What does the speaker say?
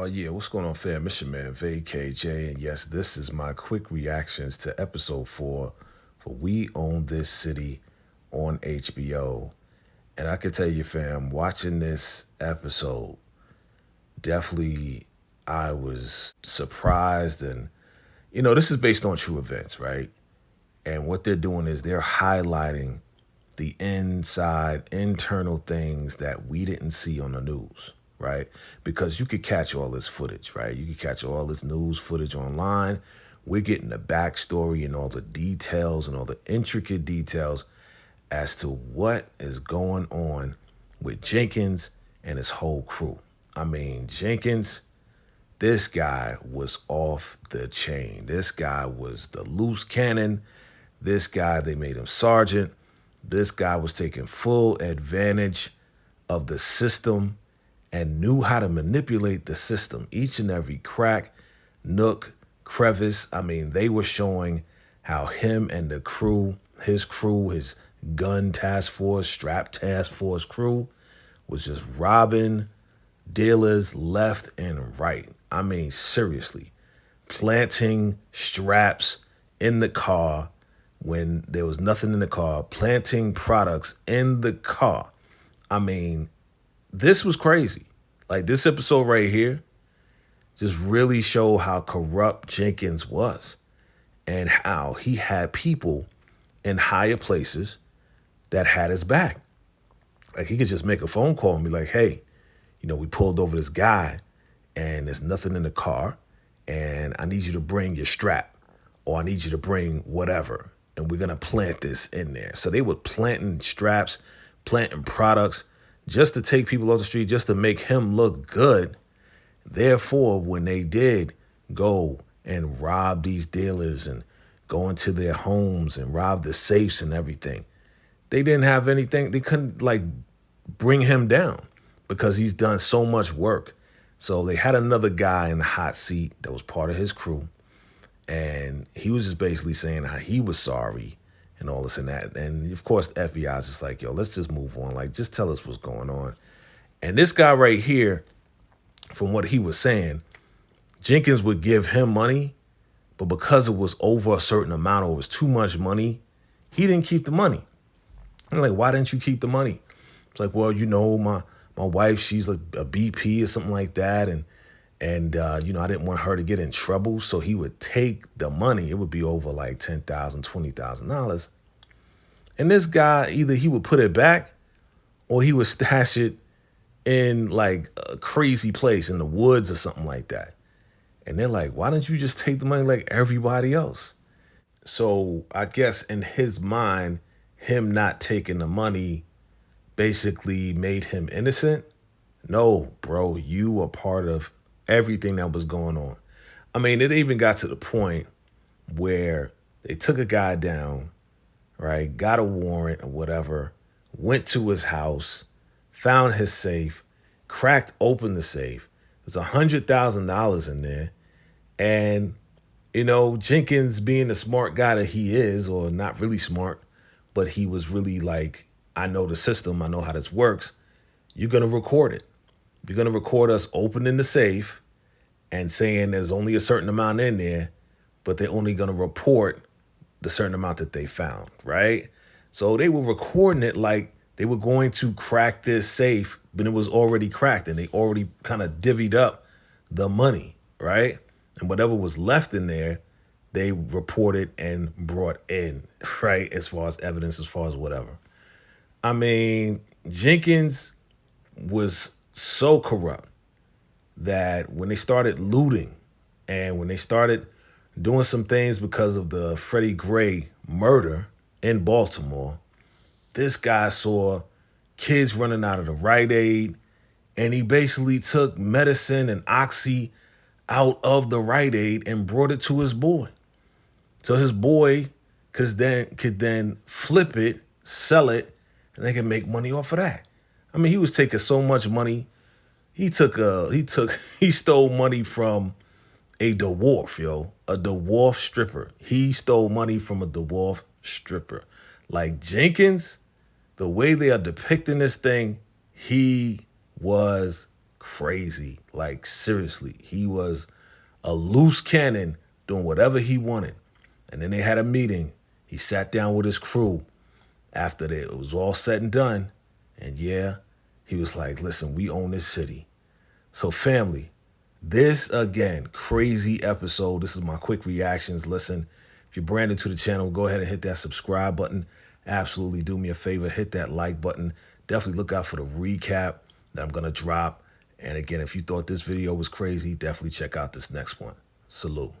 Yeah, what's going on, fam? It's your man, VACAY-J, and yes, this is my quick reactions to episode 4 for We Own This City on HBO. And I can tell you, fam, watching this episode, definitely I was surprised. And, this is based on true events, right? And what they're doing is they're highlighting the internal things that we didn't see on the news, right? Because you could catch all this footage, right? You could catch all this news footage online. We're getting the backstory and all the details and all the intricate details as to what is going on with Jenkins and his whole crew. I mean, Jenkins, this guy was off the chain. This guy was the loose cannon. This guy, they made him sergeant. This guy was taking full advantage of the system and knew how to manipulate the system. Each and every crack, nook, crevice. I mean, they were showing how him and the crew, his gun task force, strap task force crew was just robbing dealers left and right. I mean, seriously, planting straps in the car when there was nothing in the car, planting products in the car. I mean, this was crazy. Like, this episode right here just really showed how corrupt Jenkins was and how he had people in higher places that had his back. Like, he could just make a phone call and be like, hey, we pulled over this guy and there's nothing in the car and I need you to bring your strap or I need you to bring whatever. And we're going to plant this in there. So they were planting straps, planting products just to take people off the street, just to make him look good. Therefore, when they did go and rob these dealers and go into their homes and rob the safes and everything, they didn't have anything. They couldn't bring him down because he's done so much work. So they had another guy in the hot seat that was part of his crew. And he was just basically saying how he was sorry and all this and that. And of course, the FBI is just like, yo, let's just move on. Like, just tell us what's going on. And this guy right here, from what he was saying, Jenkins would give him money, but because it was over a certain amount or it was too much money, he didn't keep the money. I'm like, why didn't you keep the money? It's like, well, my wife, she's like a BP or something like that. And I didn't want her to get in trouble. So he would take the money. It would be over like $10,000, $20,000. And this guy, either he would put it back or he would stash it in like a crazy place in the woods or something like that. And they're like, why don't you just take the money like everybody else? So I guess in his mind, him not taking the money basically made him innocent. No, bro, you were part of everything that was going on. I mean, it even got to the point where they took a guy down, right? Got a warrant or whatever, went to his house, found his safe, cracked open the safe. There's $100,000 in there. And, Jenkins being the smart guy that he is, or not really smart, but he was really like, I know the system, I know how this works. You're going to record it. You're going to record us opening the safe and saying there's only a certain amount in there, but they're only going to report the certain amount that they found, right? So they were recording it like they were going to crack this safe, but it was already cracked and they already kind of divvied up the money, right? And whatever was left in there, they reported and brought in, right? As far as evidence, as far as whatever. I mean, Jenkins was so corrupt that when they started looting and when they started doing some things because of the Freddie Gray murder in Baltimore, this guy saw kids running out of the Rite Aid and he basically took medicine and oxy out of the Rite Aid and brought it to his boy. So his boy could then flip it, sell it, and they can make money off of that. I mean, he was taking so much money. He stole money from a dwarf, a dwarf stripper. He stole money from a dwarf stripper. Like Jenkins, the way they are depicting this thing, he was crazy. Like, seriously, he was a loose cannon doing whatever he wanted. And then they had a meeting. He sat down with his crew after it was all said and done. And yeah, he was like, listen, we own this city. So family, this again, crazy episode. This is my quick reactions. Listen, if you're brand new to the channel, go ahead and hit that subscribe button. Absolutely do me a favor, hit that like button. Definitely look out for the recap that I'm going to drop. And again, if you thought this video was crazy, definitely check out this next one. Salute.